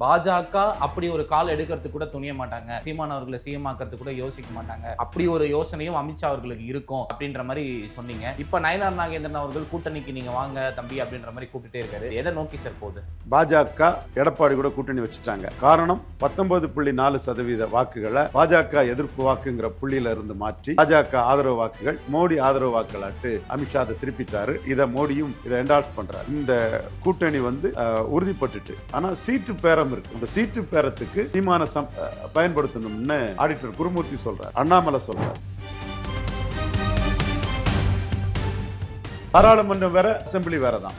பாஜக அப்படி ஒரு கால் எடுக்கிறதுக்கு கூட துணிய மாட்டாங்க, சீமான் அவர்களை சிஎம் ஆக்கிறதுக்கு கூட யோசிக்க மாட்டாங்க, அப்படி ஒரு யோசனையும் அமித்ஷா அவர்களுக்கு இருக்கும் அப்படின்ற மாதிரி சொன்னீங்க. இப்ப நயனார் நாகேந்திரன் அவர்கள் கூட்டணிக்கு நீங்க வாங்க தம்பி அப்படின்ற மாதிரி கூப்பிட்டே இருக்காரு. எதை நோக்கி சார் போகுது? பாஜக எடப்பாடி கூட கூட்டணி வச்சுட்டாங்க. காரணம் 19.4% வாக்குகளை பாஜக எதிர்ப்பு வாக்குங்கிற புள்ளியில இருந்து மாற்றி பாஜக ஆதரவு வாக்குகள் மோடி ஆதரவு வாக்குகளாட்டு அமித்ஷா அதை திருப்பிட்டாரு. இதை மோடியும் இதை என்டால்ஸ் பண்றாரு. இந்த கூட்டணி உறுதிப்பட்டுட்டு, ஆனா சீட்டு பேரம் இருக்கு. அந்த சீட்டு பேரத்துக்கு சீமான பயன்படுத்தணும்னு ஆடிட்டர் குருமூர்த்தி சொல்றார், அண்ணாமலை சொல்றார். பாராளுமன்றம் வேற, அசம்பிளி வேற தான்.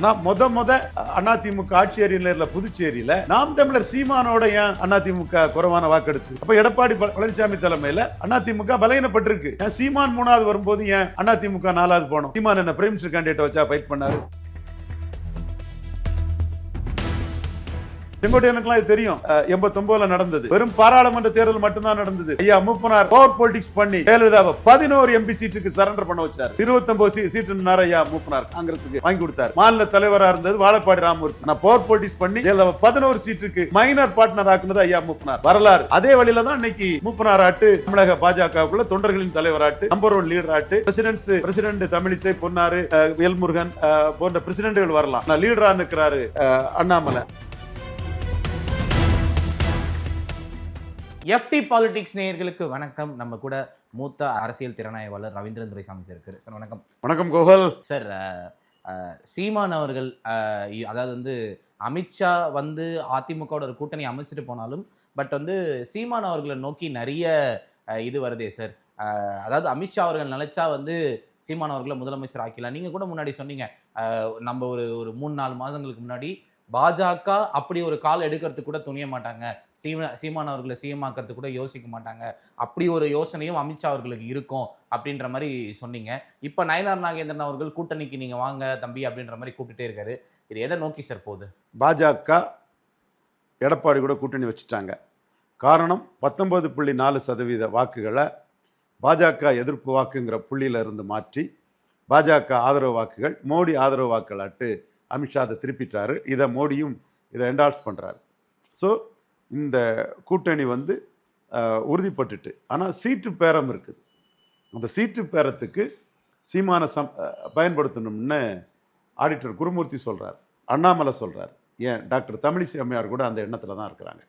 ஆனா அதிமுக ஆட்சி ஏரியில புதுச்சேரியில நாம் தமிழர் சீமானோட ஏன் அதிமுக குறைவான வாக்கெடுத்து? அப்ப எடப்பாடி பழனிசாமி தலைமையில அதிமுக பலகீனப்பட்டிருக்கு. சீமான் 3வது வரும்போது ஏன் அதிமுக 4வது போனோம்? சீமான் என்ன பிரைம் மினிஸ்டர் கேண்டிடேட் வச்சா ஃபைட் பண்ணாரு? செங்கோட்டையனுக்குலாம் இது தெரியும். 89ல நடந்தது வெறும் பாராளுமன்ற தேர்தல் மட்டும்தான் நடந்தது. ஐயா மூப்பனார் பவர் பாலிடிக்ஸ் பண்ணி ஜெயலலிதாவை 11 எம்பி சீட்டுக்கு சரண்டர் பண்ண வச்சார். 29 சீட்டு ஐயா மூப்பனார் காங்கிரஸுக்கு வாங்கி கொடுத்தார். மாநில தலைவரா இருந்தது வாழப்பாடி ராமமூர்த்தி. நான் பவர் பாலிடிக்ஸ் பண்ணி ஜெயலலிதாவை 11 சீட்டுக்கு மைனர் பார்ட்னர் ஆக்குனது ஐயா மூப்பனார். வரலாறு. அதே வழியில தான் இன்னைக்கு மூப்பனார் ஆட்டு தமிழக பாஜகவுக்குள்ள தொண்டர்களின் தலைவராட்டு, நம்பர் 1 லீடர் ஆட்டு, பிரசிடென்ட் தமிழிசை, பொன்னாரு, எல்முருகன் போன்ற பிரசிடென்ட்கள் வரலாம். லீடரா நிற்கிறாரு அண்ணாமலை. எஃப்டி பாலிடிக்ஸ் நேயர்களுக்கு வணக்கம். நம்ம கூட மூத்த அரசியல் திறனாய்வாளர் ரவீந்திரன் துரைசாமி சார் இருக்காரு. சார் வணக்கம். வணக்கம் கோகுல் சார். சீமான் அவர்கள் அதாவது அமித்ஷா அதிமுகவோட ஒரு கூட்டணி அமைச்சிட்டு போனாலும் பட் சீமான் அவர்களை நோக்கி நிறைய இது வருதே சார். அதாவது அமித்ஷா அவர்கள் நினைச்சா சீமான் அவர்களை முதலமைச்சர் ஆக்கலாம். நீங்க கூட முன்னாடி சொன்னீங்க, நம்ம ஒரு 3-4 மாதங்களுக்கு முன்னாடி பாஜக அப்படி ஒரு கால் எடுக்கிறதுக்கு கூட துணிய மாட்டாங்க, சீமான் அவர்களை சிஎம் ஆக்கிறதுக்கு கூட யோசிக்க மாட்டாங்க, அப்படி ஒரு யோசனையும் அமித்ஷா அவர்களுக்கு இருக்கும் அப்படின்ற மாதிரி சொன்னீங்க. இப்ப நயனார் நாகேந்திரன் அவர்கள் கூட்டணிக்கு நீங்க வாங்க தம்பி அப்படின்ற மாதிரி கூப்பிட்டுட்டே இருக்காரு. இது எதை நோக்கி சார் போகுது? பாஜக எடப்பாடி கூட கூட்டணி வச்சுட்டாங்க. காரணம் 19.4% வாக்குகளை பாஜக எதிர்ப்பு வாக்குங்கிற புள்ளியில இருந்து மாற்றி பாஜக ஆதரவு வாக்குகள் மோடி ஆதரவு வாக்குகளாட்டு அமித்ஷா அதை திருப்பிட்டாரு. இதை மோடியும் இதை என்டால்ஸ் பண்ணுறாரு. ஸோ இந்த கூட்டணி உறுதிப்பட்டுட்டு, ஆனால் சீட்டு பேரம் இருக்குது. அந்த சீட்டு பேரத்துக்கு சீமான பயன்படுத்தணும்னு ஆடிட்டர் குருமூர்த்தி சொல்கிறார், அண்ணாமலை சொல்கிறார். ஏன் டாக்டர் தமிழிசை அம்மையார் கூட அந்த எண்ணத்தில் தான் இருக்கிறாங்க.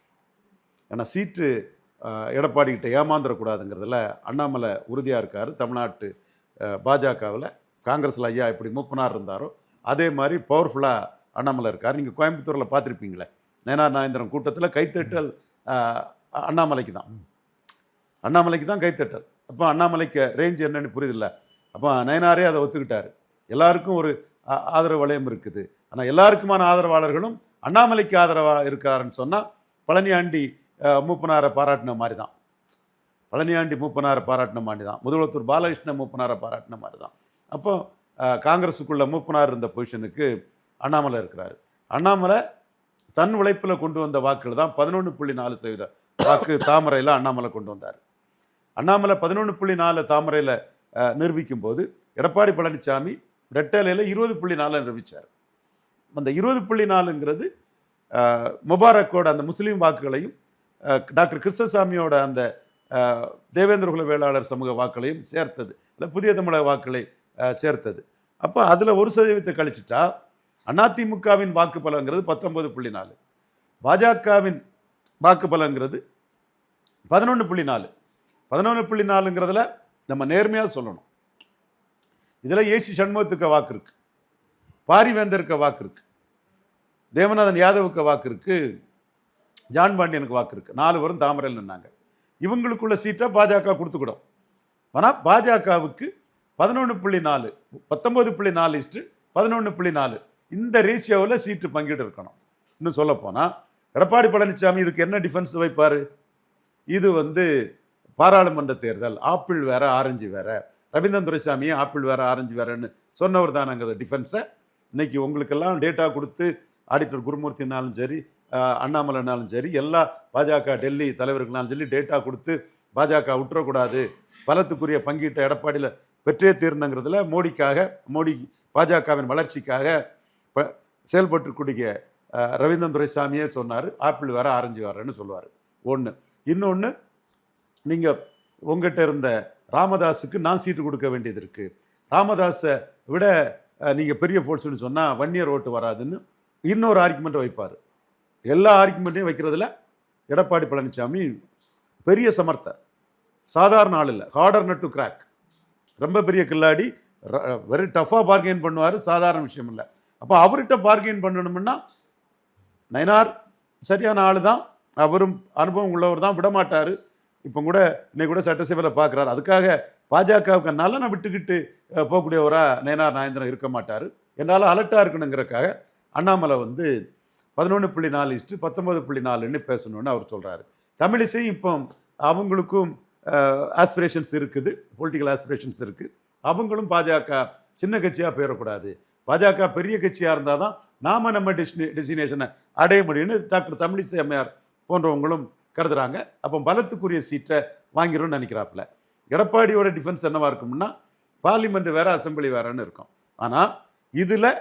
ஏன்னா சீட்டு எடப்பாடிக்கிட்ட ஏமாந்துடக்கூடாதுங்கிறதுல அண்ணாமலை உறுதியாக இருக்கார். தமிழ்நாட்டு பாஜகவில் காங்கிரஸில் ஐயா எப்படி மூப்பனார் இருந்தாரோ அதே மாதிரி பவர்ஃபுல்லாக அண்ணாமலை இருக்கார். நீங்கள் கோயம்புத்தூரில் பார்த்துருப்பீங்களே, நயனார் நாகேந்திரன் கூட்டத்தில் கைத்தட்டல் அண்ணாமலைக்கு தான் கைத்தட்டல். அப்போ அண்ணாமலைக்கு ரேஞ்ச் என்னன்னு புரியுதில்ல. அப்போ நயனாரே அதை ஒத்துக்கிட்டார். எல்லாருக்கும் ஒரு ஆதரவு வளையம் இருக்குது. ஆனால் எல்லாருக்குமான ஆதரவாளர்களும் அண்ணாமலைக்கு ஆதரவாக இருக்கிறாருன்னு சொன்னால் பழனியாண்டி மூப்பனாரை பாராட்டின மாதிரி தான். முதலத்தூர் பாலகிருஷ்ண மூப்பனாரை பாராட்டின மாதிரி தான். அப்போ காங்கிரஸுக்குள்ள மூப்பனார் இருந்த பொசிஷனுக்கு அண்ணாமலை இருக்கிறாரு. அண்ணாமலை தன் உழைப்பில் கொண்டு வந்த வாக்குகள் தான் 11.4% வாக்கு தாமரையில் அண்ணாமலை கொண்டு வந்தார். அண்ணாமலை 11.4 தாமரையில் நிரூபிக்கும் போது எடப்பாடி பழனிசாமி ரெட்டலையில் 20.4 நிரூபித்தார். அந்த 20.4ங்கிறது முபாரக்கோட அந்த முஸ்லீம் வாக்குகளையும் டாக்டர் கிருஷ்ணசாமியோட அந்த தேவேந்திர குல வேளாளர் சமூக வாக்குகளையும் சேர்த்தது, இல்லை புதிய தமிழக வாக்குகளை சேர்த்தது. அப்போ அதில் 1% கழிச்சுட்டா அதிமுகவின் வாக்கு பலங்கிறது 19.4, பாஜகவின் வாக்கு பலங்கிறது 11.4. 11.4ங்கிறதுல நம்ம நேர்மையாக சொல்லணும். இதில் ஏசி சண்முகத்துக்கு வாக்கு இருக்கு, பாரிவேந்தருக்கு வாக்கு இருக்கு, தேவநாதன் யாதவுக்கு வாக்கு இருக்கு, ஜான் பாண்டியனுக்கு வாக்கு இருக்கு. 4 வரும் தாமரையில் நின்னாங்க. இவங்களுக்குள்ள சீட்டை பாஜக கொடுத்துக்கிடும். ஆனால் பாஜகவுக்கு 11.4 19.4:11.4 இந்த ரேஷியோவில் சீட்டு பங்கீடு இருக்கணும். இன்னும் சொல்ல போனால் எடப்பாடி பழனிசாமி இதுக்கு என்ன டிஃபென்ஸ் வைப்பார்? இது பாராளுமன்ற தேர்தல், ஆப்பிள் வேற ஆரஞ்சு வேற, ரவீந்திரன் துரைசாமியே ஆப்பிள் வேற ஆரஞ்சு வேறன்னு சொன்னவர் தான் நாங்கள் டிஃபென்ஸை. இன்னைக்கு உங்களுக்கெல்லாம் டேட்டா கொடுத்து ஆடிட்டர் குருமூர்த்தினாலும் சரி, அண்ணாமலைனாலும் சரி, எல்லா பாஜக டெல்லி தலைவர்களாலும் சரி டேட்டா கொடுத்து பாஜக விட்டுறக்கூடாது, பலத்துக்குரிய பங்கீட்டை எடப்பாடியில் பெற்றே தீர்ணுங்கிறதுல மோடி பாஜகவின் வளர்ச்சிக்காக செயல்பட்டுக்கூடிய ரவீந்திரன் துரைசாமியே சொன்னார், ஆப்பிள் வேற ஆரஞ்சு வேறன்னு சொல்லுவார். ஒன்று. இன்னொன்று, நீங்கள் உங்ககிட்ட இருந்த ராமதாஸுக்கு நான் சீட்டு கொடுக்க வேண்டியது இருக்குது, ராமதாஸை விட நீங்கள் பெரிய ஃபோர்ஸ்னு சொன்னால் வன்னியர் ஓட்டு வராதுன்னு இன்னொரு ஆர்குமெண்ட்டை வைப்பார். எல்லா ஆர்குமெண்ட்டையும் வைக்கிறதுல எடப்பாடி பழனிசாமி பெரிய சமர்த்தர். சாதாரண ஆள் இல்லை, ஹார்டர் நட் டு கிராக். ரொம்ப பெரிய கில்லாடி, வெரி டஃப்பாக பார்கெயின் பண்ணுவார், சாதாரண விஷயம் இல்லை. அப்போ அவர்கிட்ட பார்கெயின் பண்ணணும்னா நயினார் சரியான ஆள் தான், அவரும் அனுபவம் உள்ளவர் தான், விடமாட்டார். இப்போ கூட இன்னைக்கு கூட சட்டசபையில் பார்க்குறாரு. அதுக்காக பாஜகவுக்கு நலனை விட்டுக்கிட்டு போகக்கூடியவராக நயினார் நாகேந்திரன் இருக்க மாட்டார். என்னால் அலர்ட்டாக இருக்கணுங்கிறக்காக அண்ணாமலை வந்து 11.4 19.4ன்னு பேசணுன்னு அவர் சொல்கிறாரு. தமிழிசை இப்போ அவங்களுக்கும் ஆஸ்பிரேஷன்ஸ் இருக்குது, பொலிட்டிக்கல் ஆஸ்பிரேஷன்ஸ் இருக்குது. அவங்களும் பாஜக சின்ன கட்சியாக போயிடக்கூடாது, பாஜக பெரிய கட்சியாக இருந்தால் தான் நாம் நம்ம டெஸ்டினேஷனை அடைய முடியும்னு டாக்டர் தமிழிசை அம்மையார் போன்றவங்களும் கருதுறாங்க. அப்போ பலத்துக்குரிய சீட்டை வாங்கிடும்னு நினைக்கிறாப்புல. எடப்பாடியோட டிஃபென்ஸ் என்னவா இருக்கும்னா பார்லிமெண்ட் வேறு அசம்பிளி வேறுன்னு இருக்கும். ஆனால் இதில்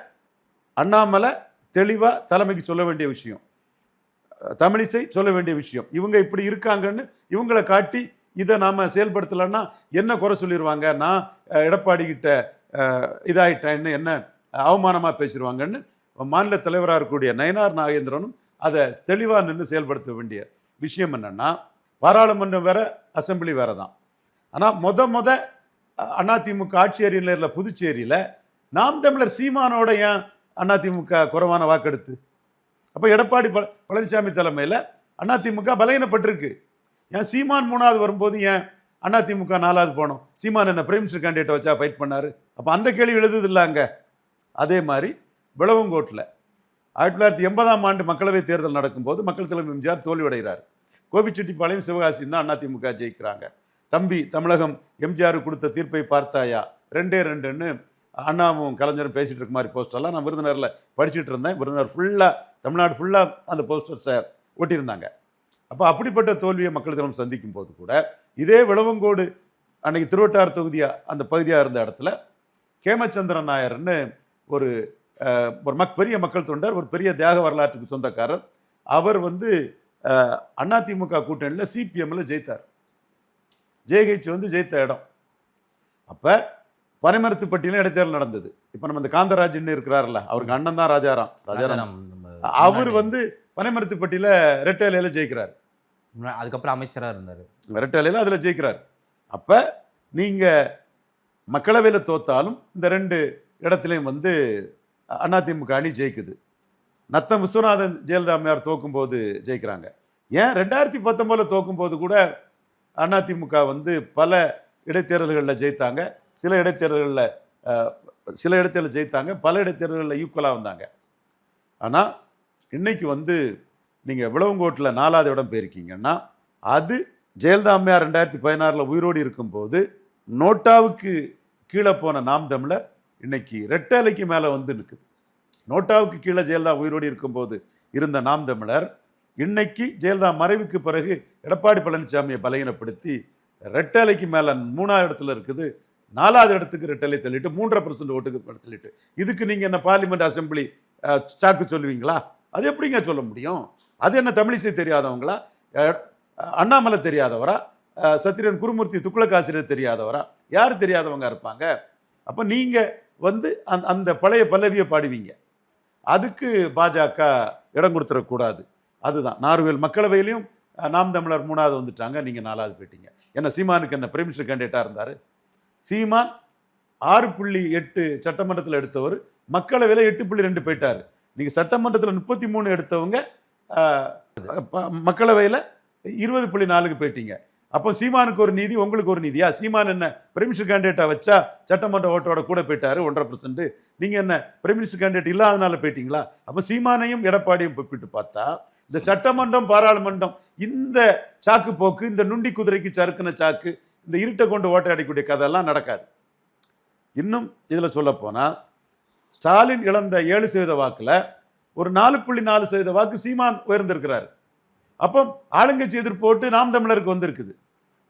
அண்ணாமலை தெளிவாக தலைமைக்கு சொல்ல வேண்டிய விஷயம், தமிழிசை சொல்ல வேண்டிய விஷயம், இவங்க இப்படி இருக்காங்கன்னு இவங்களை காட்டி இதை நாம் செயல்படுத்தலைன்னா என்ன குறை சொல்லிடுவாங்க, நான் எடப்பாடி கிட்ட இதாயிட்டேன்னு என்ன அவமானமாக பேசிடுவாங்கன்னு மாநில தலைவராக இருக்கக்கூடிய நயினார் நாகேந்திரனும் அதை தெளிவாக நின்று செயல்படுத்த வேண்டிய விஷயம் என்னென்னா, பாராளுமன்றம் வேற அசம்பிளி வேற தான். ஆனால் அதிமுக ஆட்சி அறிஞரில் புதுச்சேரியில் நாம் தமிழர் சீமானோட ஏன் அதிமுக குறைவான வாக்கெடுத்து? அப்போ எடப்பாடி பழனிசாமி தலைமையில் அதிமுக பலகீனப்பட்டிருக்கு. ஏன் சீமான் 3வது வரும்போது ஏன் அதிமுக 4வது போனோம்? சீமான் என்ன பிரைம் மினிஸ்டர் கேண்டிடேட்டை வச்சா ஃபைட் பண்ணார்? அப்போ அந்த கேள்வி எழுதுது இல்லை அங்கே. அதே மாதிரி விளவங்கோட்டில் 1980ஆம் ஆண்டு மக்களவைத் தேர்தல் நடக்கும்போது மக்கள் தலைவர் எம்ஜிஆர் தோல்வியடைகிறார். கோபிச்செட்டிப்பாளையம் சிவகாசியும் தான் அதிமுக ஜெயிக்கிறாங்க. தம்பி தமிழகம் எம்ஜிஆர் கொடுத்த தீர்ப்பை பார்த்தாயா 2-2ன்னு அண்ணாவும் கலைஞரும் பேசிகிட்டு இருக்க மாதிரி போஸ்டர்லாம் நான் விருதுநகரில் படிச்சுட்டு இருந்தேன். விருதுநகர் ஃபுல்லாக, தமிழ்நாடு ஃபுல்லாக அந்த போஸ்டர்ஸை ஒட்டியிருந்தாங்க. அப்போ அப்படிப்பட்ட தோல்வியை மக்கள் தலைவர் சந்திக்கும் போது கூட இதே விளவங்கோடு அன்னைக்கு திருவட்டார் தொகுதியாக அந்த பகுதியாக இருந்த இடத்துல கேமச்சந்திரன் நாயர்னு ஒரு பெரிய மக்கள் தொண்டர், ஒரு பெரிய தியாக வரலாற்றுக்கு சொந்தக்காரர். அவர் வந்து அதிமுக கூட்டணியில் சிபிஎம்மில் ஜெயித்தார். ஜெயகேச் வந்து ஜெயித்த இடம். அப்போ பனைமரத்துப்பட்டியிலும் இடைத்தேர்தல் நடந்தது. இப்போ நம்ம இந்த காந்தராஜ்னு இருக்கிறார்ல, அவருக்கு அண்ணன் தான் ராஜாராம். அவர் வந்து பனைமரத்துப்பட்டியில் ரெட்டையிலையில் ஜெயிக்கிறார். அதுக்கப்புறம் அமைச்சராக இருந்தார். ரெட்டையிலையில் அதில் ஜெயிக்கிறார். அப்போ நீங்கள் மக்களவையில் தோத்தாலும் இந்த 2 இடத்துலையும் வந்து அதிமுக அணி ஜெயிக்குது. நத்தம் விஸ்வநாதன் ஜெயலலிதா அம்மையார் தோக்கும்போது ஜெயிக்கிறாங்க. ஏன் 2019 தோக்கும்போது கூட அதிமுக வந்து பல இடைத்தேர்தல்களில் ஜெயித்தாங்க. சில இடைத்தேர்தலில் ஜெயித்தாங்க, பல இடைத்தேர்தல்களில் ஈக்குவலாக வந்தாங்க. ஆனால் இன்னைக்கு வந்து நீங்கள் விளவங்கோட்டில் 4வது இடம் போயிருக்கீங்கன்னா அது ஜெயலலிதா அம்மையார் 2016 உயிரோடு இருக்கும்போது நோட்டாவுக்கு கீழே போன நாம் தமிழர் இன்னைக்கு ரெட்டலைக்கு மேலே வந்து நிற்குது. நோட்டாவுக்கு கீழே ஜெயலலிதா உயிரோடு இருக்கும்போது இருந்த நாம் தமிழர் இன்னைக்கு ஜெயலலிதா மறைவுக்கு பிறகு எடப்பாடி பழனிசாமியை பலகீனப்படுத்தி ரெட்டலைக்கு மேலே 3வது இடத்துல இருக்குது. 4வது இடத்துக்கு ரெட்டலை தள்ளிட்டு 3.5% ஓட்டுக்கு தள்ளிட்டு. இதுக்கு நீங்கள் என்ன பார்லிமெண்ட் அசம்பிளி சாக்கு சொல்லுவீங்களா? அது எப்படிங்க சொல்ல முடியும்? அது என்ன தமிழிசை தெரியாதவங்களா? அண்ணாமலை தெரியாதவரா? சத்திரியன் குருமூர்த்தி துக்ளக் ஆசிரியர் தெரியாதவரா? யார் தெரியாதவங்க இருப்பாங்க? அப்போ நீங்கள் வந்து அந்த பழைய பல்லவியை பாடுவீங்க. அதுக்கு பாஜக இடம் கொடுத்துடக்கூடாது. அதுதான் நார்வேல் மக்களவையிலையும் நாம் தமிழர் 3வது வந்துட்டாங்க, நீங்கள் 4வது போயிட்டீங்க. என்ன சீமானுக்கு என்ன பிரைம் மினிஸ்டர் கேண்டிடேட்டாக இருந்தார்? சீமான் 6.8 சட்டமன்றத்தில் எடுத்தவர், மக்களவையில் 8.2 போயிட்டார். நீங்கள் சட்டமன்றத்தில் 33 எடுத்தவங்க மக்களவையில் 20.4க்கு போயிட்டீங்க. அப்போ சீமானுக்கு ஒரு நீதி, உங்களுக்கு ஒரு நீதியா? சீமான் என்ன பிரைம் மினிஸ்டர் கேண்டிடேட்டை வச்சா சட்டமன்ற ஓட்டோட கூட போயிட்டாரு 1.5%. நீங்கள் என்ன பிரைம் மினிஸ்டர் கேண்டிடேட் இல்லாதனால போயிட்டீங்களா? அப்போ சீமானையும் எடப்பாடியும் ஒப்பிட்டு பார்த்தா இந்த சட்டமன்றம் பாராளுமன்றம் இந்த சாக்கு போக்கு, இந்த நுண்டி குதிரைக்கு சறுக்குன சாக்கு, இந்த இருட்டை கொண்டு ஓட்டை அடிக்கக்கூடிய கதையெல்லாம் நடக்காது. இன்னும் இதில் சொல்ல போனால் ஸ்டாலின் இழந்த 7% வாக்கில் ஒரு 4.4% வாக்கு சீமான் உயர்ந்திருக்கிறார். அப்போ ஆளுங்கட்சி எதிர்ப்போட்டு நாம் தமிழருக்கு வந்திருக்குது.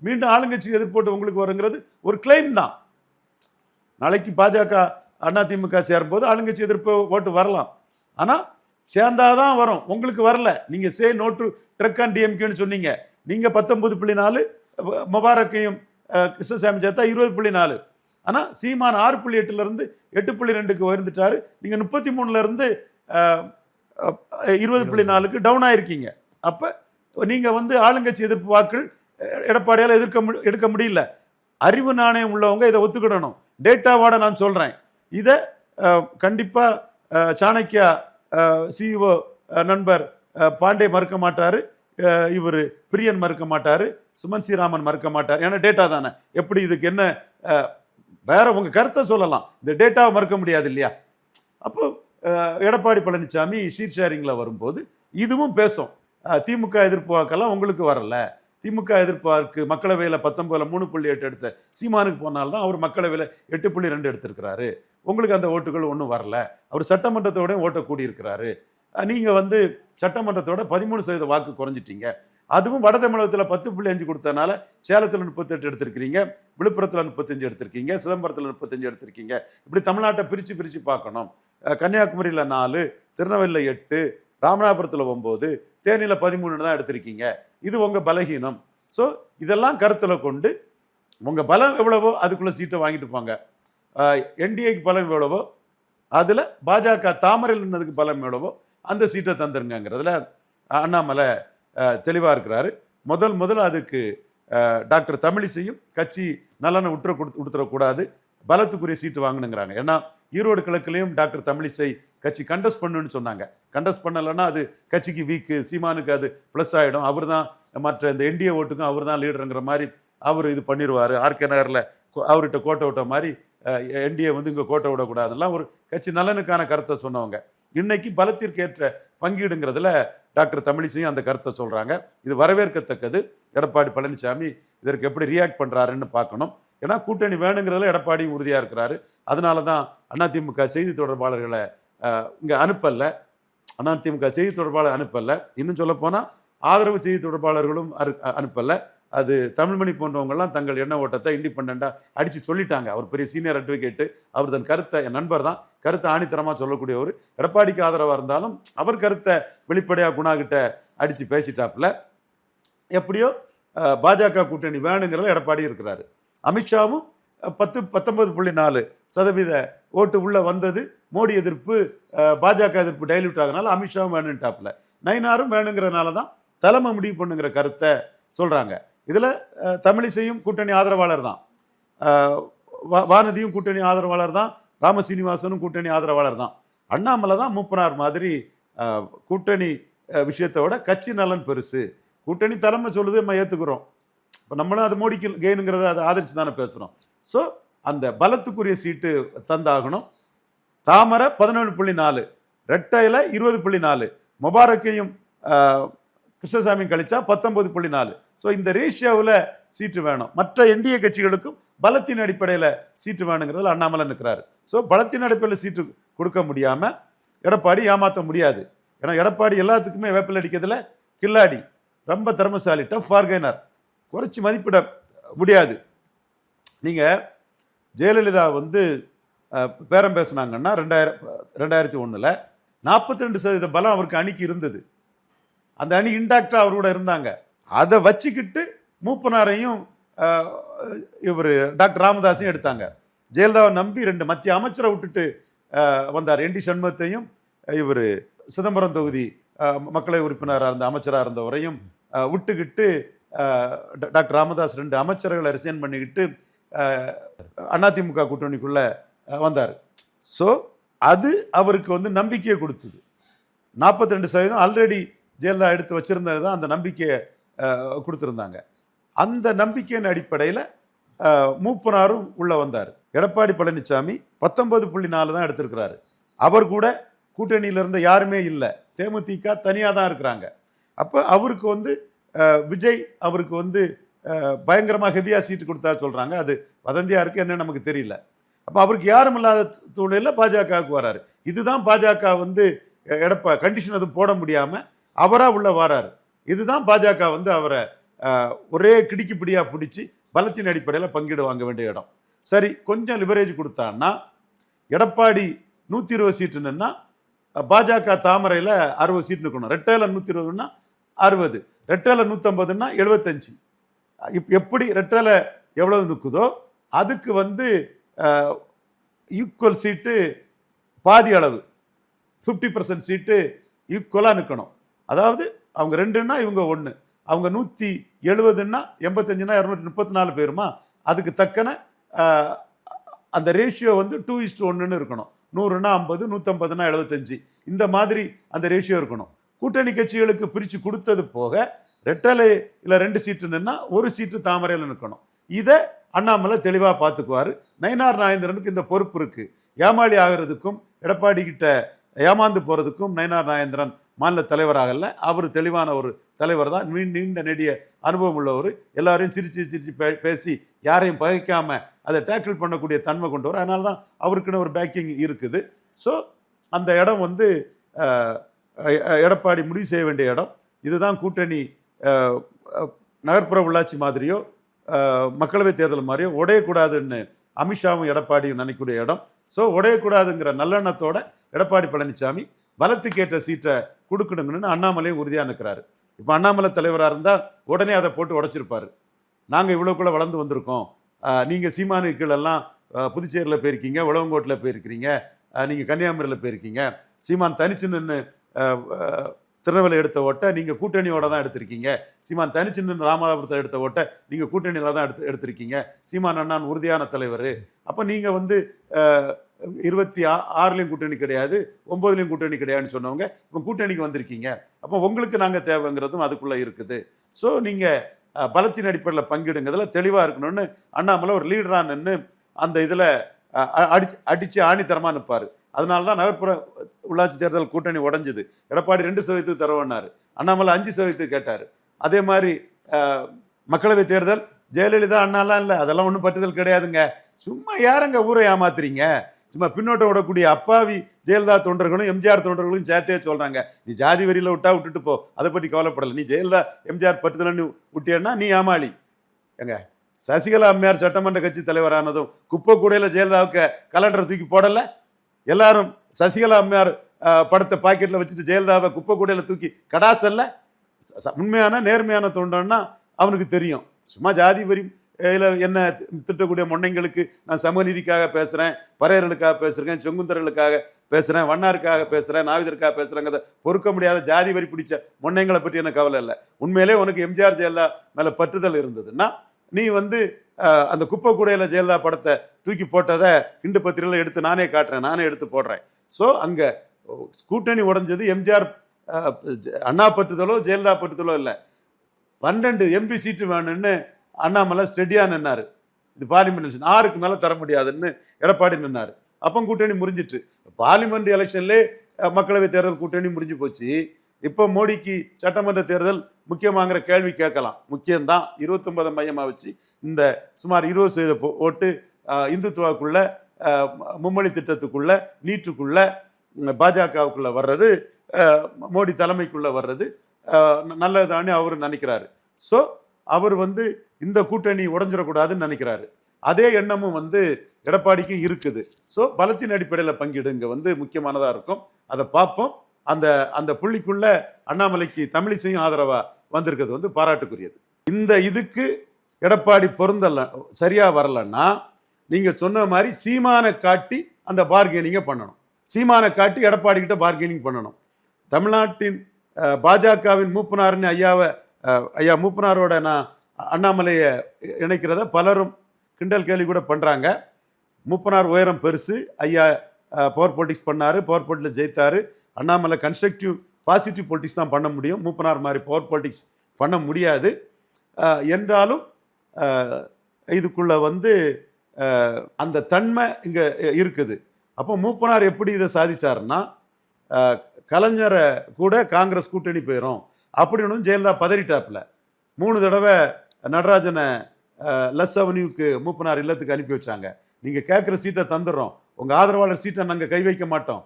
மீண்டும் ஆளுங்கட்சி எதிர்ப்போட்டு உங்களுக்கு வருங்கிறது ஒரு கிளைம் தான். நாளைக்கு பாஜக அதிமுக சேரும்போது ஆளுங்கட்சி எதிர்ப்பு ஓட்டு வரலாம். ஆனால் சேர்ந்தாதான் வரும். உங்களுக்கு வரல. நீங்க say no to drug and டிஎம்கேன்னு சொன்னீங்க. நீங்க 19.4, முபாரக்கையும் கிருஷ்ணசாமி சேர்த்தா 20.4. ஆனா சீமான் 6.8 இருந்து 8.2க்கு உயர்ந்துட்டாரு. நீங்க 33 இருந்து 20.4க்கு டவுன் ஆயிருக்கீங்க. அப்ப நீங்க வந்து ஆளுங்கட்சி எதிர்ப்பு வாக்கள் எடப்பாடியால எடுக்க முடியல. அறிவு நாணயம் உள்ளவங்க இதை ஒத்துக்கிடணும். டேட்டாவோட நான் சொல்றேன். இதை கண்டிப்பா சாணக்கியா சிஇஓ நண்பர் பாண்டே மறுக்க மாட்டாரு, இவர் பிரியன் மறுக்க மாட்டாரு, சுமன் ஸ்ரீராமன் மறுக்க மாட்டார். ஏன்னா டேட்டா தானே. எப்படி இதுக்கு என்ன வேற உங்க கருத்தை சொல்லலாம், இந்த டேட்டாவை மறுக்க முடியாது இல்லையா? அப்போ எடப்பாடி பழனிசாமி ஷீட் ஷேரிங்ல வரும்போது இதுவும் பேசும். திமுக எதிர்ப்பு வாக்கெல்லாம் உங்களுக்கு வரல. திமுக எதிர்ப்பு வாக்கு மக்களவையில் 19 3.8 எடுத்த சீமானுக்கு போனால்தான் அவர் மக்களவையில் 8.2 எடுத்திருக்கிறாரு. உங்களுக்கு அந்த ஓட்டுகள் ஒன்றும் வரல. அவர் சட்டமன்றத்தோட ஓட்ட கூடியிருக்கிறாரு. நீங்க வந்து சட்டமன்றத்தோட 13% வாக்கு குறைஞ்சிட்டீங்க. அதுவும் வட தமிழகத்தில் 10.5 கொடுத்ததுனால சேலத்தில் 38 எடுத்திருக்கிறீங்க, விழுப்புரத்தில் 35 எடுத்திருக்கீங்க, சிதம்பரத்தில் 35 எடுத்திருக்கீங்க. இப்படி தமிழ்நாட்டை பிரித்து பார்க்கணும். கன்னியாகுமரியில் 4, திருநெல்வேலியில் 8, ராமநாதபுரத்தில் 9, தேனியில் 13 தான் எடுத்திருக்கீங்க. இது உங்க பலகீனம். ஸோ இதெல்லாம் கருத்தில் கொண்டு உங்க பலம் எவ்வளவோ அதுக்குள்ள சீட்டை வாங்கிட்டு போங்க. என்டிஏக்கு பலம் எவ்வளவோ அதில் பாஜக தாமரையில் நின்னதுக்கு பலம் எவ்வளவோ அந்த சீட்டை தந்துருங்கிறதுல அண்ணாமலை தெளிவாக இருக்கிறாரு. முதல்ல அதுக்கு டாக்டர் தமிழிசையும் கட்சி நலனை கொடுத்துடக்கூடாது, பலத்துக்குரிய சீட்டு வாங்கணுங்கிறாங்க. ஏன்னா ஈரோடு கிழக்குலையும் டாக்டர் தமிழிசை கட்சி கண்டஸ்ட் பண்ணுன்னு சொன்னாங்க. கண்டஸ்ட் பண்ணலைன்னா அது கட்சிக்கு வீக்கு, சீமானுக்கு அது ப்ளஸ் ஆகிடும், அவர் தான் மற்ற இந்த என்டிஏ ஓட்டுக்கும் அவர் தான் லீடருங்கிற மாதிரி அவர் இது பண்ணிடுவார். ஆர்கே நகரில் அவர்கிட்ட கோட்டை விட்ட மாதிரி என்டிஏ வந்து இங்கே கோட்டை விடக்கூடாதுலாம் ஒரு கட்சி நலனுக்கான கருத்தை சொன்னவங்க. இன்னைக்கு பலத்திற்கு ஏற்ற பங்கீடுங்கிறதுல டாக்டர் தமிழிசையும் அந்த கருத்தை சொல்கிறாங்க. இது வரவேற்கத்தக்கது. எடப்பாடி பழனிசாமி இதற்கு எப்படி ரியாக்ட் பண்ணுறாருன்னு பார்க்கணும். ஏன்னா கூட்டணி வேணுங்கிறதுல எடப்பாடியும் உறுதியாக இருக்கிறாரு. அதனால தான் அதிமுக செய்தி தொடர்பாளர்களை இங்கே அனுப்பலை. அதிமுக செய்தி தொடர்பாளர் அனுப்பலை. இன்னும் சொல்லப்போனால் ஆதரவு செய்தி தொடர்பாளர்களும் அனுப்பலை. அது தமிழ்மணி போன்றவங்கெல்லாம் தங்கள் எண்ண ஓட்டத்தை இண்டிபெண்டாக அடித்து சொல்லிட்டாங்க. அவர் பெரிய சீனியர் அட்வொகேட்டு, அவர் தன் கருத்தை, என் நண்பர் தான், கருத்தை ஆணித்தரமாக சொல்லக்கூடியவர். எடப்பாடிக்கு ஆதரவாக இருந்தாலும் அவர் கருத்தை வெளிப்படையாக குணாகிட்ட அடித்து பேசிட்டாப்புல. எப்படியோ பாஜக கூட்டணி வேணுங்கிறத எடப்பாடி இருக்கிறாரு. அமித்ஷாவும் 19.4% ஓட்டு உள்ள வந்தது மோடி எதிர்ப்பு, பாஜக எதிர்ப்பு டைல்யூட் ஆகுனால அமித்ஷாவும் வேணுன்ட்டாப்புல. நயினாரும் வேணுங்கிறனால தான் தலைமை முடிவு பண்ணுங்கிற கருத்தை சொல்கிறாங்க. இதில் தமிழிசையும் கூட்டணி ஆதரவாளர் தான், வானதியும் கூட்டணி ஆதரவாளர் தான், ராமசீனிவாசனும் கூட்டணி ஆதரவாளர் தான். அண்ணாமலை தான் மூப்பனார் மாதிரி கூட்டணி விஷயத்தோட கட்சி நலன் பெருசு, கூட்டணி தலைமை சொல்லுது நம்ம ஏற்றுக்கிறோம், இப்போ நம்மளும் அது மோடிக்கு கெயினுங்கிறத அதை ஆதரிச்சு தானே பேசுகிறோம். ஸோ அந்த பலத்துக்குரிய சீட்டு தந்தாகணும். தாமரை 11.4, ரெட்டையில் 20.4, முபாரக்கையும் கிருஷ்ணசாமி கழிச்சா 19.4. ஸோ இந்த ரேஷியோவில் சீட்டு வேணும். மற்ற என்டிஏ கட்சிகளுக்கும் பலத்தின் அடிப்படையில் சீட்டு வேணுங்கிறதுல அண்ணாமலை நிற்கிறாரு. ஸோ பலத்தின் அடிப்படையில் சீட்டு கொடுக்க முடியாமல் எடப்பாடி ஏமாற்ற முடியாது. ஏன்னா எடப்பாடி எல்லாத்துக்குமே வேப்பில் அடிக்கிறதுல கில்லாடி, ரொம்ப திறமசாலி, டஃப் பார்கெய்னர், குறைச்சி மதிப்பிட முடியாது. நீங்கள் ஜெயலலிதா வந்து பேரம் பேசினாங்கன்னா 2001 42% பலம் அவருக்கு அணிக்கு இருந்தது. அந்த அணி இன்டாக்டாக அவரோட இருந்தாங்க. அதை வச்சுக்கிட்டு மூப்பனாரையும் இவர் டாக்டர் ராமதாஸையும் எடுத்தாங்க. ஜெயலலிதாவை நம்பி 2 மத்திய அமைச்சரை விட்டுட்டு வந்தார். என்டி சண்முகத்தையும் இவர் சிதம்பரம் தொகுதி மக்களவை உறுப்பினராக இருந்த அமைச்சராக இருந்தவரையும் விட்டுக்கிட்டு டாக்டர் ராமதாஸ் 2 அமைச்சர்களை ரிசைன் பண்ணிக்கிட்டு அதிமுக கூட்டணிக்குள்ளே வந்தார். ஸோ அது அவருக்கு வந்து நம்பிக்கையை கொடுத்தது. 42% ஆல்ரெடி ஜெயலலிதா எடுத்து வச்சிருந்தது தான் அந்த நம்பிக்கையை கொடுத்துருந்தாங்க. அந்த நம்பிக்கையின் அடிப்படையில் மூப்பனாரும் உள்ளே வந்தார். எடப்பாடி பழனிசாமி 19.4 தான் எடுத்திருக்கிறாரு. அவர் கூட கூட்டணியில் இருந்த யாருமே இல்லை, தேமுதிக தனியாக தான் இருக்கிறாங்க. அப்போ அவருக்கு வந்து விஜய் அவருக்கு வந்து பயங்கரமாக ஹெவியாக சீட்டு கொடுத்தா சொல்கிறாங்க. அது வதந்தியாக இருக்குது, என்ன நமக்கு தெரியல. அப்போ அவருக்கு யாரும் இல்லாத சூழ்நிலையில் பாஜகவுக்கு வராரு. இதுதான் பாஜக வந்து கண்டிஷன் எதுவும் போட முடியாமல் அவராக உள்ள வராரு. இதுதான் பாஜக வந்து அவரை ஒரே கிடிக்குப்பிடியாக பிடிச்சி பலத்தின் அடிப்படையில் பங்கீடு வாங்க வேண்டிய இடம். சரி, கொஞ்சம் லிவரேஜ் கொடுத்தான்னா எடப்பாடி 120 சீட்டு நின்னா பாஜக தாமரையில் 60 சீட் நிற்கணும். ரெட்டையில 120ன்னா 60, ரெட்டையில 150ன்னா 75. எப்படி ரெட்டையில எவ்வளவு நிற்குதோ அதுக்கு வந்து ஈக்குவல் சீட்டு பாதி அளவு 50% சீட்டு ஈக்குவலாக நிற்கணும். அதாவது அவங்க 2ன்னா இவங்க 1, அவங்க 170ன்னா 85ன்னா 234 பேருமா, அதுக்கு தக்கன அந்த ரேஷியோ வந்து 2:1 இருக்கணும். 100ன்னா 50, 150ன்னா 75, இந்த மாதிரி அந்த ரேஷியோ இருக்கணும். கூட்டணி கட்சிகளுக்கு பிரித்து கொடுத்தது போக ரெட்டலையில் 2 சீட்டு நின்னா 1 சீட்டு தாமரையில் நிற்கணும். இதை அண்ணாமலை தெளிவாக பார்த்துக்குவார். நயினார் நாகேந்திரனுக்கு இந்த பொறுப்பு இருக்கு. ஏமாளி ஆகிறதுக்கும் எடப்பாடி கிட்ட ஏமாந்து போறதுக்கும் நயினார் நாகேந்திரன் மாநில தலைவராகல. அவர் தெளிவான ஒரு தலைவர் தான், நீண்ட நெடிய அனுபவம் உள்ளவர். எல்லாரையும் சிரிச்சு பேசி யாரையும் பகைக்காம அதை டேக்கிள் பண்ணக்கூடிய தன்மை கொண்டவர். அதனால தான் அவருக்குன்னு ஒரு பேக்கிங் இருக்குது. ஸோ அந்த இடம் வந்து எடப்பாடி முடிவு செய்ய வேண்டிய இடம். இதுதான் கூட்டணி நகர்ப்புற உள்ளாட்சி மாதிரியோ மக்களவை தேர்தல் மாதிரியோ உடையக்கூடாதுன்னு அமித்ஷாவும் எடப்பாடியும் நினைக்கக்கூடிய இடம். ஸோ உடையக்கூடாதுங்கிற நல்லெண்ணத்தோட எடப்பாடி பழனிசாமி பலத்துக்கேற்ற சீட்டை கொடுக்கணுங்கன்னு அண்ணாமலையும் உறுதியாக நிற்கிறாரு. இப்போ அண்ணாமலை தலைவராக இருந்தால் உடனே அதை போட்டு உடைச்சிருப்பாரு. நாங்கள் இவ்வளோக்குள்ளே வளர்ந்து வந்திருக்கோம், நீங்கள் சீமானு கீழெல்லாம் புதுச்சேரியில் போயிருக்கீங்க, உழவங்கோட்டில் போயிருக்கிறீங்க, நீங்கள் கன்னியாகுமரியில் போயிருக்கீங்க, சீமான் தனிச்சு நின்று திருநெல்வேலி எடுத்த ஓட்டை நீங்கள் கூட்டணியோட தான் எடுத்திருக்கீங்க, சீமான் தனிச்சு நின்று ராமநாதபுரத்தில் எடுத்த ஓட்டை நீங்கள் கூட்டணியில் தான் எடுத்திருக்கீங்க, சீமான் அண்ணான் உறுதியான தலைவர், அப்போ நீங்கள் வந்து 26லையும் கூட்டணி கிடையாது, 9லையும் கூட்டணி கிடையாதுன்னு சொன்னவங்க இப்போ கூட்டணிக்கு வந்திருக்கீங்க, அப்போ உங்களுக்கு நாங்கள் தேவைங்கிறதும் அதுக்குள்ளே இருக்குது. ஸோ நீங்கள் பலத்தின் அடிப்படையில் பங்கிடுங்கிறதுல தெளிவாக இருக்கணும்னு அண்ணாமலை ஒரு லீடராக நின்று அந்த இதில் அடித்து ஆணித்தரமாக நிற்பார். அதனால தான் நகர்ப்புற உள்ளாட்சி தேர்தல் கூட்டணி உடஞ்சுது. எடப்பாடி 2% தருவன்னாரு, அண்ணாமலை 5% கேட்டார். அதே மாதிரி மக்களவை தேர்தல் ஜெயலலிதா அண்ணாலாம் இல்லை, அதெல்லாம் ஒன்றும் பற்றுதல் கிடையாதுங்க, சும்மா யாருங்க ஊரை ஏமாத்துறீங்க, சும்மா பின்னோட்டம் விடக்கூடிய அப்பாவி ஜெயலலிதா தொண்டர்களும் எம்ஜிஆர் தொண்டர்களும் சேர்த்தே சொல்கிறாங்க, நீ ஜாதி வரியில் விட்டுட்டு போ, அதை பற்றி கவலைப்படலை, நீ ஜெயலலிதா எம்ஜிஆர் பற்றுதல்னு விட்டியன்னா நீ ஏமாளி. எங்க சசிகலா அம்மையார் சட்டமன்ற கட்சி தலைவரானதும் குப்பை கூடையில் ஜெயலலிதாவுக்கு கலண்டரை தூக்கி போடலை? எல்லாரும் சசிகலா அம்மையார் படத்தை பாக்கெட்டில் வச்சுட்டு ஜெயலலிதாவை குப்பை கூடையில் தூக்கி கடாசல்ல? உண்மையான நேர்மையான தொண்டன்னா அவனுக்கு தெரியும். சும்மா ஜாதி வரி என்ன திட்டக்கூடிய மொண்ணைங்களுக்கு நான் சமநீதிக்காக பேசுகிறேன், பறையர்களுக்காக பேசுகிறேன், செங்குந்தர்களுக்காக பேசுகிறேன், வண்ணாருக்காக பேசுகிறேன், நாவிதற்காக பேசுகிறேங்கிறத பொறுக்க முடியாத ஜாதி வரி பிடிச்ச மொண்ணைங்களை பற்றி எனக்கு கவலை இல்லை. உண்மையிலே உனக்கு எம்ஜிஆர் ஜெயலலிதா மேலே பற்றுதல் இருந்ததுன்னா நீ வந்து அந்த குப்பை கூடையில் ஜெயலலிதா படத்தை தூக்கி போட்டதை இண்டு பத்திரிகையில் எடுத்து நானே காட்டுறேன், நானே எடுத்து போடுறேன். ஸோ அங்கே கூட்டணி உடைஞ்சது எம்ஜிஆர் அண்ணா பற்றுதலோ ஜெயலலிதா பற்றுதலோ இல்லை, 12 MP சீட்டு வேணும்னு அண்ணாமலை ஸ்டெடியாக நின்னார். இது பார்லிமெண்ட் எலெக்ஷன் 6க்கு மேலே தர முடியாதுன்னு எடப்பாடி நின்னார். அப்போ கூட்டணி முறிஞ்சிட்டு பார்லிமெண்ட் எலெக்ஷன்லேயே மக்களவை தேர்தல் கூட்டணி முறிஞ்சு போச்சு. இப்போ மோடிக்கு சட்டமன்ற தேர்தல் முக்கியமாகிற கேள்வி கேட்கலாம், முக்கியம்தான். 29 மையமாக வச்சு இந்த சுமார் 20% ஓட்டு இந்துத்துவாக்குள்ள, மும்மொழி திட்டத்துக்குள்ள, நீட்டுக்குள்ள, பாஜகவுக்குள்ள வர்றது, மோடி தலைமைக்குள்ள வர்றது நல்லதானே அவர் நினைக்கிறாரு. ஸோ அவர் வந்து இந்த கூட்டணி உடஞ்சிடக்கூடாதுன்னு நினைக்கிறாரு. அதே எண்ணமும் வந்து எடப்பாடிக்கும் இருக்குது. ஸோ பலத்தின் அடிப்படையில் பங்கீடுங்க வந்து முக்கியமானதாக இருக்கும். அதை பார்ப்போம். அந்த அந்த புள்ளிக்குள்ள அண்ணாமலைக்கு தமிழிசையும் ஆதரவா வந்திருக்கிறது வந்து பாராட்டுக்குரியது. இந்த இதுக்கு எடப்பாடி பொருந்தல, சரியா வரலன்னா நீங்க சொன்ன மாதிரி சீமானை காட்டி அந்த பார்கெனிங்கை பண்ணணும். சீமானை காட்டி எடப்பாடி கிட்ட பார்கெனிங் பண்ணணும். தமிழ்நாட்டின் பாஜகவின் மூப்பனார்னு ஐயா மூப்பனாரோட நான் அண்ணாமலையை இணைக்கிறத பலரும் கிண்டல் கேள்வி கூட பண்றாங்க. மூப்பனார் உயரம் பெருசு, ஐயா பவர் பொலிட்டிக்ஸ் பண்ணாரு, பவர் பொலிட்டிக்ஸ் ஜெயித்தாரு. அண்ணாமலை கன்ஸ்ட்ரக்டிவ் பாசிட்டிவ் பொலிட்டிக்ஸ் தான் பண்ண முடியும், மூப்பனார் மாதிரி பவர் பொலிட்டிக்ஸ் பண்ண முடியாது. என்றாலும் இதுக்குள்ள வந்து அந்த தன்மை இங்கே இருக்குது. அப்போ மூப்பனார் எப்படி இதை சாதிச்சாருன்னா, கலைஞரை கூட காங்கிரஸ் கூட்டணி போயிடும் அப்படின்னு ஜெயலலிதா பதறிட்டாப்புல. 3 தடவை நடராஜனை லஸ் அவென்யூக்கு மூப்பனார் இல்லத்துக்கு அனுப்பி வச்சாங்க. நீங்கள் கேட்குற சீட்டை தந்துடுறோம், உங்கள் ஆதரவாளர் சீட்டை நாங்கள் கை வைக்க மாட்டோம்,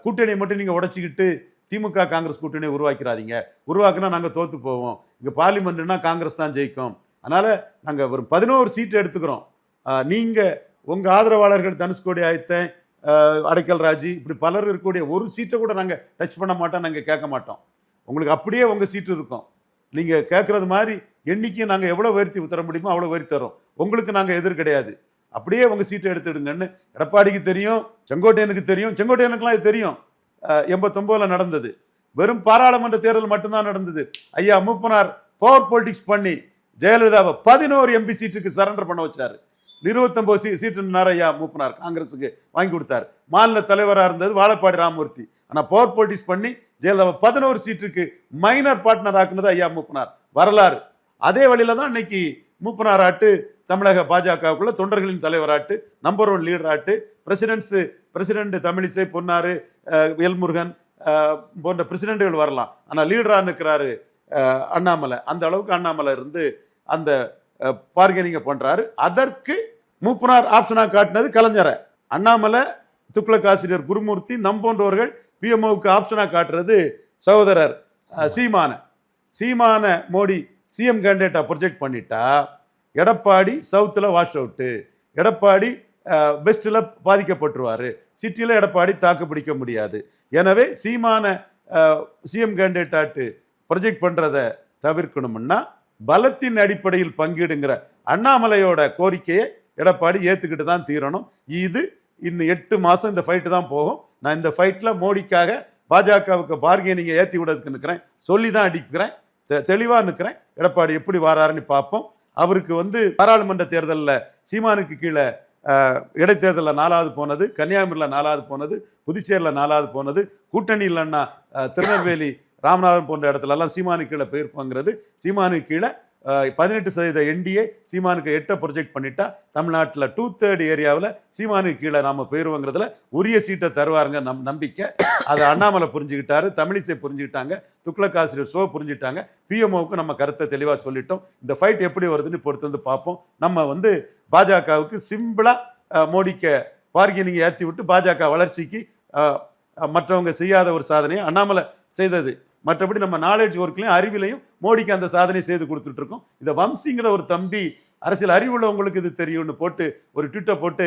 கூட்டணியை மட்டும் நீங்கள் உடைச்சிக்கிட்டு திமுக காங்கிரஸ் கூட்டணியை உருவாக்கிறாதீங்க, உருவாக்குனா நாங்கள் தோற்று போவோம், இங்கே பார்லிமெண்ட்னா காங்கிரஸ் தான் ஜெயிக்கும், அதனால் நாங்கள் ஒரு 11 சீட்டு எடுத்துக்கிறோம், நீங்கள் உங்கள் ஆதரவாளர்கள் தனுஷ்கோடி ஆயத்தன், அடைக்கல் ராஜி, இப்படி பலர் இருக்கக்கூடிய ஒரு சீட்டை கூட நாங்கள் டச் பண்ண மாட்டோம், நாங்கள் கேட்க மாட்டோம். உங்களுக்கு அப்படியே உங்கள் சீட்டு இருக்கும். நீங்கள் கேட்குறது மாதிரி எண்ணிக்கை நாங்கள் எவ்வளோ உயர்த்தி தர முடியுமோ அவ்வளோ உயர்த்தி தரோம். உங்களுக்கு நாங்கள் எதிர் கிடையாது. அப்படியே உங்கள் சீட்டை எடுத்துடுங்கன்னு எடப்பாடிக்கு தெரியும், செங்கோட்டையனுக்கு தெரியும். செங்கோட்டையனுக்குலாம் இது தெரியும். 89 நடந்தது. வெறும் பாராளுமன்ற தேர்தல் மட்டும்தான் நடந்தது. ஐயா மூப்பனார் பவர் பொலிட்டிக்ஸ் பண்ணி ஜெயலலிதாவை 11 எம்பி சீட்டுக்கு சரண்டர் பண்ண வச்சாரு. 29 சீட்டு ஐயா மூப்பனார் காங்கிரஸுக்கு வாங்கி கொடுத்தாரு. மாநில தலைவராக இருந்தது வாழப்பாடி ராமமூர்த்தி. ஆனால் பவர் பொலிட்டிக்ஸ் பண்ணி ஜெயலலிதாவை 11 சீட்டுக்கு மைனர் பார்ட்னர் ஆக்குனது ஐயா மூப்பனார். வரலாறு. அதே வழியில தான் இன்னைக்கு மூப்பனார் ஆட்டு தமிழக பாஜகவுக்குள்ள தொண்டர்களின் தலைவராட்டு, நம்பர் 1 லீடர் ஆட்டு, பிரசிடென்ட் தமிழிசை, பொன்னாரு, எல்முருகன் போன்ற பிரசிடென்ட்கள் வரலாம். ஆனால் லீடராக நிற்கிறாரு அண்ணாமலை. அந்த அளவுக்கு அண்ணாமலை இருந்து அந்த பார்கெனிங்கை பண்றாரு. அதற்கு மூப்பனார் ஆப்ஷனாக காட்டினது கலைஞரை. அண்ணாமலை, துக்ளக் ஆசிரியர் குருமூர்த்தி, போன்றவர்கள் பிஎம்ஓவுக்கு ஆப்ஷனாக காட்டுறது சகோதரர் சீமான மோடி சிஎம் கேண்டிடேட்டா ப்ரொஜெக்ட் பண்ணிட்டா எடப்பாடி சவுத்தில் வாஷ் அவுட்டு, எடப்பாடி வெஸ்டில் பாதிக்கப்பட்டுருவார், சிட்டியில் எடப்பாடி தாக்கு பிடிக்க முடியாது. எனவே சீமான சிஎம் கேண்டிடேட்டாட்டு ப்ரொஜெக்ட் பண்ணுறதை தவிர்க்கணும்னா பலத்தின் அடிப்படையில் பங்கீடுங்கிற அண்ணாமலையோட கோரிக்கையை எடப்பாடி ஏற்றுக்கிட்டு தான் தீரணும். இது இன்னும் 8 மாதம் இந்த ஃபைட்டு தான் போகும். நான் இந்த ஃபைட்டில் மோடிக்காக பாஜகவுக்கு பார்கெனிங்கை ஏற்றி விடுறதுக்கு நிற்கிறேன், சொல்லி தான் அடிக்கிறேன், தெளிவாக நிற்கிறேன். எடப்பாடி எப்படி வாராருன்னு பார்ப்போம். அவருக்கு பாராளுமன்ற தேர்தலில் சீமானுக்கு கீழே இடைத்தேர்தலில் 4வது போனது, கன்னியாகுமரியில் 4வது போனது, புதுச்சேரியில் 4வது போனது, கூட்டணி இல்லைன்னா திருநெல்வேலி, ராமநாதபுரம் போன்ற இடத்துலலாம் சீமானுக்கு கீழே போயிருப்போங்கிறது. சீமானுக்கு கீழே 18% என்டிஏ சீமானுக்கு 8 ப்ரொஜெக்ட் பண்ணிட்டா தமிழ்நாட்டில் 2/3 ஏரியாவில் சீமானுக்கு கீழே நாம் போயிருவோங்கிறதுல உரிய சீட்டை தருவாருங்க நம்பிக்கை. அதை அண்ணாமலை புரிஞ்சுக்கிட்டாரு, தமிழிசை புரிஞ்சுக்கிட்டாங்க, துக்ளக் ஆசிரியர் புரிஞ்சுக்கிட்டாங்க. பிஎம்ஓவுக்கு நம்ம கருத்தை தெளிவாக சொல்லிட்டோம். இந்த ஃபைட் எப்படி வருதுன்னு பொறுத்து வந்து பார்ப்போம். நம்ம பாஜகவுக்கு சிம்பிளாக மோடிக்கு பார்கெனிங்கை ஏற்றி விட்டு பாஜக வளர்ச்சிக்கு மற்றவங்க செய்யாத ஒரு சாதனையை அண்ணாமலை செய்தது. மற்றபடி நம்ம நாலேஜ் ஒர்க்லையும் அறிவிலையும் மோடிக்கு அந்த சாதனை செய்து கொடுத்துட்டு இருக்கோம். இந்த வம்சிங்கிற ஒரு தம்பி அரசியல் அறிவுள்ளவங்களுக்கு இது தெரியும்னு போட்டு ஒரு ட்விட்டை போட்டு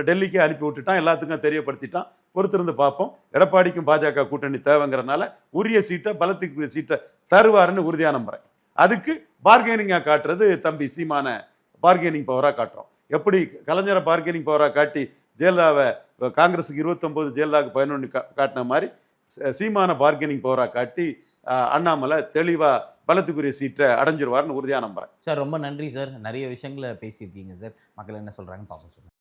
டெல்லிக்கு அனுப்பி விட்டுட்டான், எல்லாத்துக்கும் தெரியப்படுத்திட்டான். பொறுத்திருந்து பார்ப்போம். எடப்பாடிக்கும் பாஜக கூட்டணி தேவைங்கிறனால உரிய சீட்டை, பலத்துக்குரிய சீட்டை தருவாருன்னு உறுதியாக நம்புறேன். அதுக்கு பார்கெனிங்காக காட்டுறது தம்பி சீமான பார்கெனிங் பவராக காட்டுறோம். எப்படி கலைஞரை பார்கெனிங் பவராக காட்டி ஜெயலலிதாவை காங்கிரஸுக்கு 29, ஜெயலலிதாவுக்கு 11 காட்டின மாதிரி சீமான பார்கெனிங் பவராக காட்டி அண்ணாமலை தெளிவாக பலத்துக்குரிய சீட்டை அடைஞ்சிருவார்னு உறுதியாக நம்புறேன். சார் ரொம்ப நன்றி சார். நிறைய விஷயங்களை பேசியிருக்கீங்க சார். மக்கள் என்ன சொல்கிறாங்கன்னு பார்ப்போம் சார்.